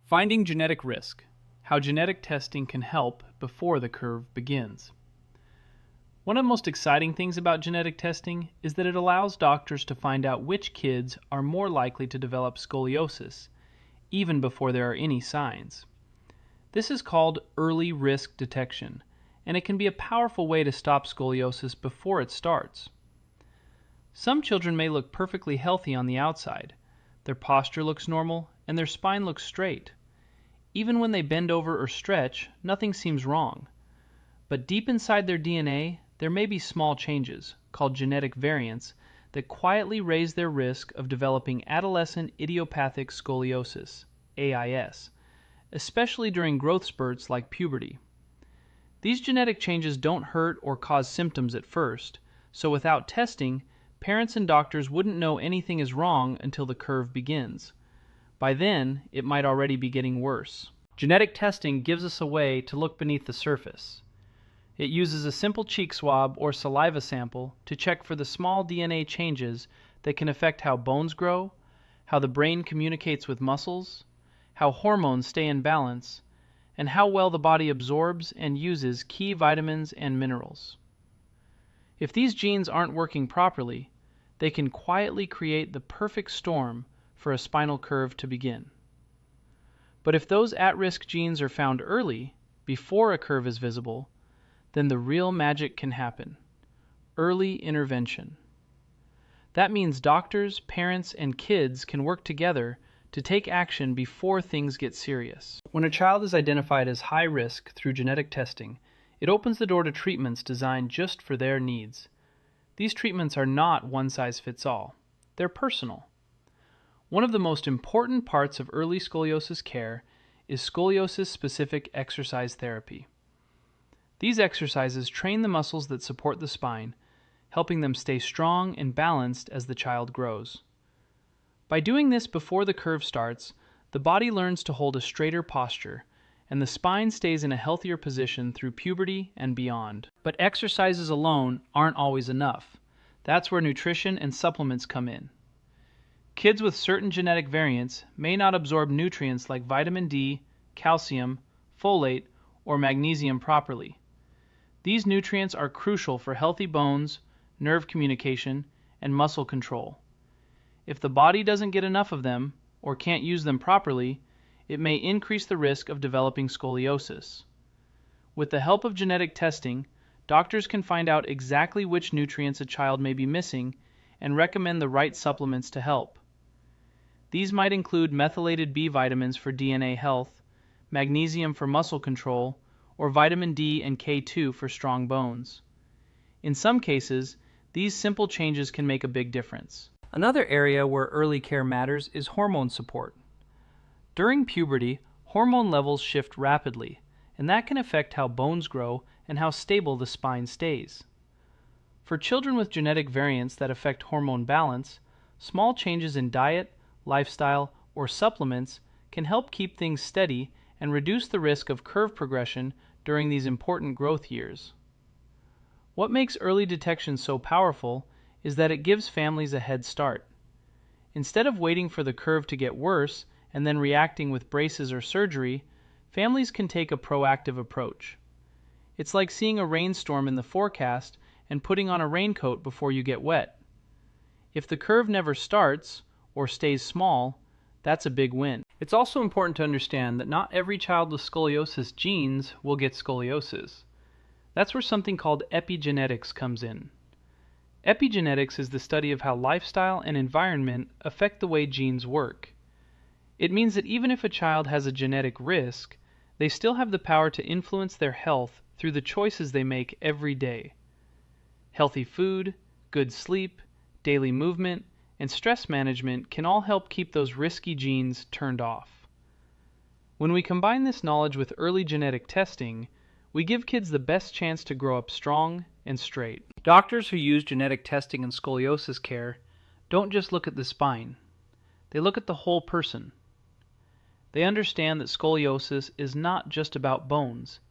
Finding genetic risk, how genetic testing can help before the curve begins. One of the most exciting things about genetic testing is that it allows doctors to find out which kids are more likely to develop scoliosis, even before there are any signs. This is called early risk detection, and it can be a powerful way to stop scoliosis before it starts. Some children may look perfectly healthy on the outside. Their posture looks normal, and their spine looks straight. Even when they bend over or stretch, nothing seems wrong. But deep inside their DNA, there may be small changes, called genetic variants, that quietly raise their risk of developing adolescent idiopathic scoliosis, AIS, especially during growth spurts like puberty. These genetic changes don't hurt or cause symptoms at first, so without testing, parents and doctors wouldn't know anything is wrong until the curve begins. By then, it might already be getting worse. Genetic testing gives us a way to look beneath the surface. It uses a simple cheek swab or saliva sample to check for the small DNA changes that can affect how bones grow, how the brain communicates with muscles, how hormones stay in balance, and how well the body absorbs and uses key vitamins and minerals. If these genes aren't working properly, they can quietly create the perfect storm for a spinal curve to begin. But if those at-risk genes are found early, before a curve is visible, then the real magic can happen. Early intervention. That means doctors, parents, and kids can work together to take action before things get serious. When a child is identified as high risk through genetic testing, it opens the door to treatments designed just for their needs. These treatments are not one-size-fits-all. They're personal. One of the most important parts of early scoliosis care is scoliosis-specific exercise therapy. These exercises train the muscles that support the spine, helping them stay strong and balanced as the child grows. By doing this before the curve starts, the body learns to hold a straighter posture, and the spine stays in a healthier position through puberty and beyond. But exercises alone aren't always enough. That's where nutrition and supplements come in. Kids with certain genetic variants may not absorb nutrients like vitamin D, calcium, folate, or magnesium properly. These nutrients are crucial for healthy bones, nerve communication, and muscle control. If the body doesn't get enough of them, or can't use them properly, it may increase the risk of developing scoliosis. With the help of genetic testing, doctors can find out exactly which nutrients a child may be missing and recommend the right supplements to help. These might include methylated B vitamins for DNA health, magnesium for muscle control, or vitamin D and K2 for strong bones. In some cases, these simple changes can make a big difference. Another area where early care matters is hormone support. During puberty, hormone levels shift rapidly, and that can affect how bones grow and how stable the spine stays. For children with genetic variants that affect hormone balance, small changes in diet, lifestyle, or supplements can help keep things steady and reduce the risk of curve progression during these important growth years. What makes early detection so powerful is that it gives families a head start. Instead of waiting for the curve to get worse and then reacting with braces or surgery, families can take a proactive approach. It's like seeing a rainstorm in the forecast and putting on a raincoat before you get wet. If the curve never starts or stays small, that's a big win. It's also important to understand that not every child with scoliosis genes will get scoliosis. That's where something called epigenetics comes in. Epigenetics is the study of how lifestyle and environment affect the way genes work. It means that even if a child has a genetic risk, they still have the power to influence their health through the choices they make every day. Healthy food, good sleep, daily movement, and stress management can all help keep those risky genes turned off. When we combine this knowledge with early genetic testing, we give kids the best chance to grow up strong and straight. Doctors who use genetic testing in scoliosis care don't just look at the spine. They look at the whole person. They understand that scoliosis is not just about bones.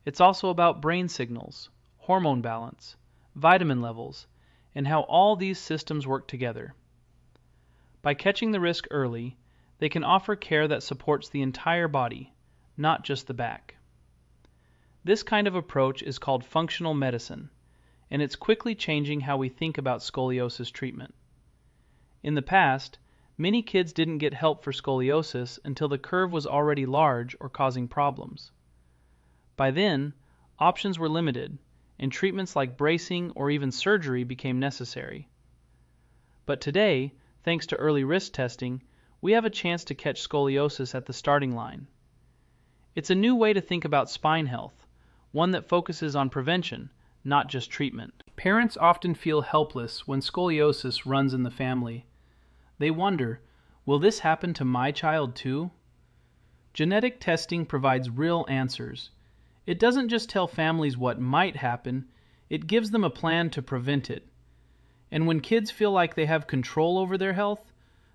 It's also about brain signals, hormone balance, vitamin levels, and how all these systems work together. By catching the risk early, they can offer care that supports the entire body, not just the back. This kind of approach is called functional medicine, and it's quickly changing how we think about scoliosis treatment. In the past, many kids didn't get help for scoliosis until the curve was already large or causing problems. By then, options were limited, and treatments like bracing or even surgery became necessary. But today, thanks to early risk testing, we have a chance to catch scoliosis at the starting line. It's a new way to think about spine health, one that focuses on prevention, not just treatment. Parents often feel helpless when scoliosis runs in the family. They wonder, will this happen to my child too? Genetic testing provides real answers. It doesn't just tell families what might happen, it gives them a plan to prevent it. And when kids feel like they have control over their health,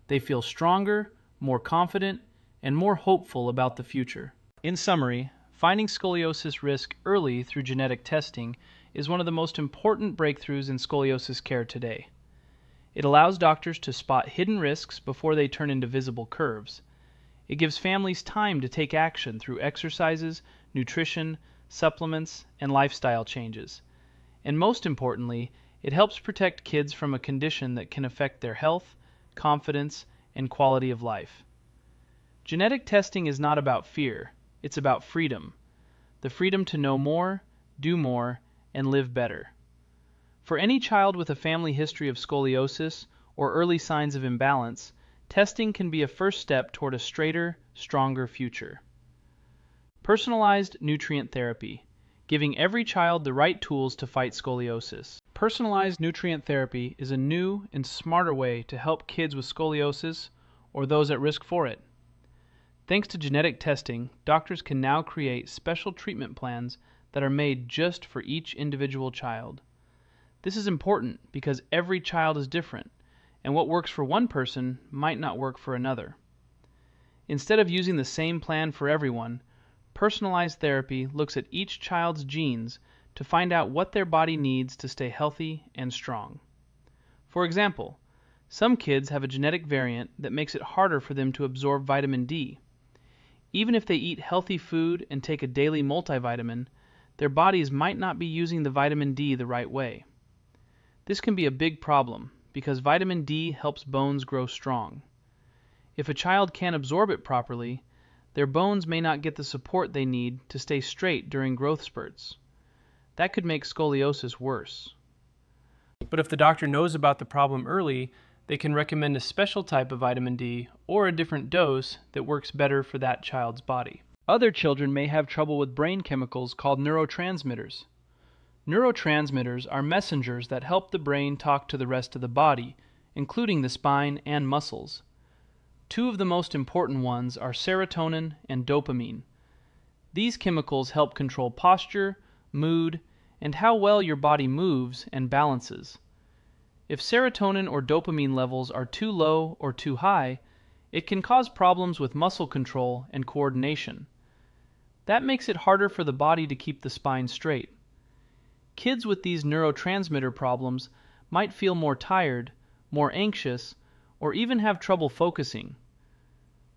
they feel stronger, more confident, and more hopeful about the future. In summary, finding scoliosis risk early through genetic testing is one of the most important breakthroughs in scoliosis care today. It allows doctors to spot hidden risks before they turn into visible curves. It gives families time to take action through exercises, nutrition, supplements, and lifestyle changes. And most importantly, it helps protect kids from a condition that can affect their health, confidence, and quality of life. Genetic testing is not about fear, it's about freedom. The freedom to know more, do more, and live better. For any child with a family history of scoliosis or early signs of imbalance, testing can be a first step toward a straighter, stronger future. Personalized nutrient therapy, giving every child the right tools to fight scoliosis. Personalized nutrient therapy is a new and smarter way to help kids with scoliosis or those at risk for it. Thanks to genetic testing, doctors can now create special treatment plans that are made just for each individual child. This is important because every child is different, and what works for one person might not work for another. Instead of using the same plan for everyone, personalized therapy looks at each child's genes to find out what their body needs to stay healthy and strong. For example, some kids have a genetic variant that makes it harder for them to absorb vitamin D. Even if they eat healthy food and take a daily multivitamin, their bodies might not be using the vitamin D the right way. This can be a big problem because vitamin D helps bones grow strong. If a child can't absorb it properly, their bones may not get the support they need to stay straight during growth spurts. That could make scoliosis worse. But if the doctor knows about the problem early, they can recommend a special type of vitamin D or a different dose that works better for that child's body. Other children may have trouble with brain chemicals called neurotransmitters. Neurotransmitters are messengers that help the brain talk to the rest of the body, including the spine and muscles. Two of the most important ones are serotonin and dopamine. These chemicals help control posture, mood, and how well your body moves and balances. If serotonin or dopamine levels are too low or too high, it can cause problems with muscle control and coordination. That makes it harder for the body to keep the spine straight. Kids with these neurotransmitter problems might feel more tired, more anxious, or even have trouble focusing.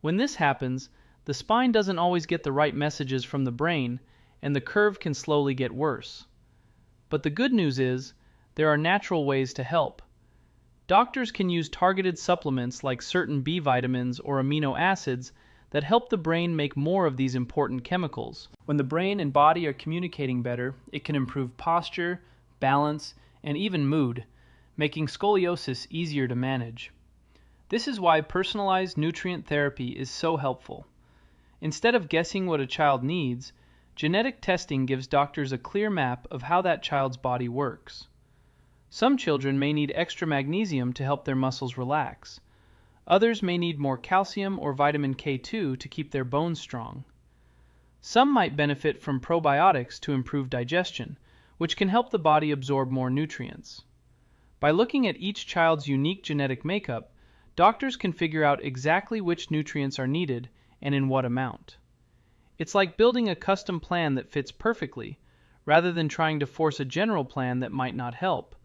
When this happens, the spine doesn't always get the right messages from the brain, and the curve can slowly get worse. But the good news is, there are natural ways to help. Doctors can use targeted supplements like certain B vitamins or amino acids that help the brain make more of these important chemicals. When the brain and body are communicating better, it can improve posture, balance, and even mood, making scoliosis easier to manage. This is why personalized nutrient therapy is so helpful. Instead of guessing what a child needs, genetic testing gives doctors a clear map of how that child's body works. Some children may need extra magnesium to help their muscles relax. Others may need more calcium or vitamin K2 to keep their bones strong. Some might benefit from probiotics to improve digestion, which can help the body absorb more nutrients. By looking at each child's unique genetic makeup, doctors can figure out exactly which nutrients are needed and in what amount. It's like building a custom plan that fits perfectly, rather than trying to force a general plan that might not help,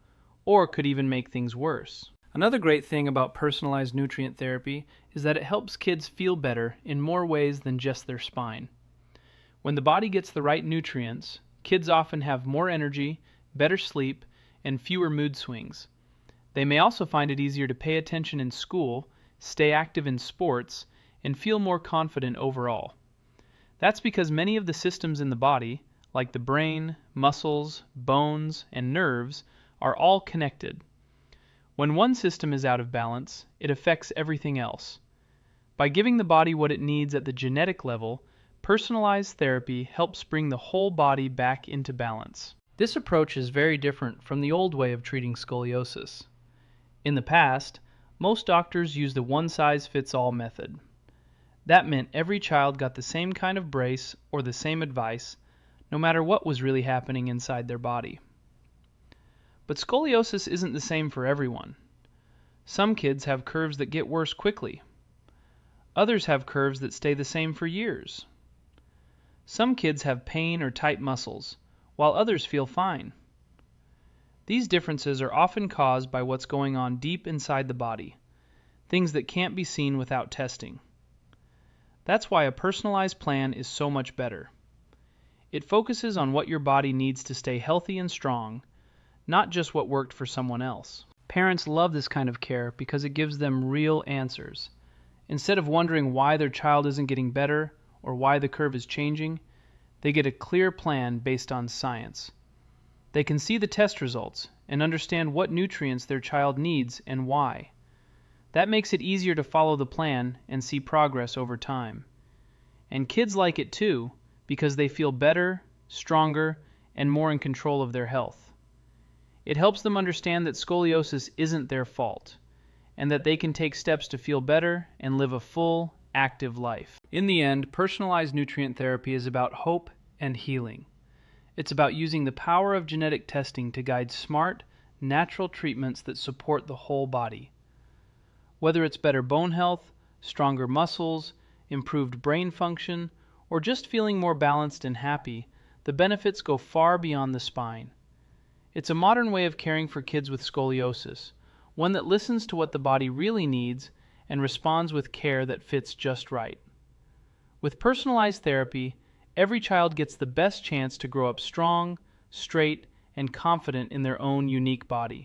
or could even make things worse. Another great thing about personalized nutrient therapy is that it helps kids feel better in more ways than just their spine. When the body gets the right nutrients, kids often have more energy, better sleep, and fewer mood swings. They may also find it easier to pay attention in school, stay active in sports, and feel more confident overall. That's because many of the systems in the body, like the brain, muscles, bones, and nerves, are all connected. When one system is out of balance, it affects everything else. By giving the body what it needs at the genetic level, personalized therapy helps bring the whole body back into balance. This approach is very different from the old way of treating scoliosis. In the past, most doctors used a one-size-fits-all method. That meant every child got the same kind of brace or the same advice, no matter what was really happening inside their body. But scoliosis isn't the same for everyone. Some kids have curves that get worse quickly. Others have curves that stay the same for years. Some kids have pain or tight muscles, while others feel fine. These differences are often caused by what's going on deep inside the body, things that can't be seen without testing. That's why a personalized plan is so much better. It focuses on what your body needs to stay healthy and strong, not just what worked for someone else. Parents love this kind of care because it gives them real answers. Instead of wondering why their child isn't getting better or why the curve is changing, they get a clear plan based on science. They can see the test results and understand what nutrients their child needs and why. That makes it easier to follow the plan and see progress over time. And kids like it too because they feel better, stronger, and more in control of their health. It helps them understand that scoliosis isn't their fault, and that they can take steps to feel better and live a full, active life. In the end, personalized nutrient therapy is about hope and healing. It's about using the power of genetic testing to guide smart, natural treatments that support the whole body. Whether it's better bone health, stronger muscles, improved brain function, or just feeling more balanced and happy, the benefits go far beyond the spine. It's a modern way of caring for kids with scoliosis, one that listens to what the body really needs and responds with care that fits just right. With personalized therapy, every child gets the best chance to grow up strong, straight, and confident in their own unique body.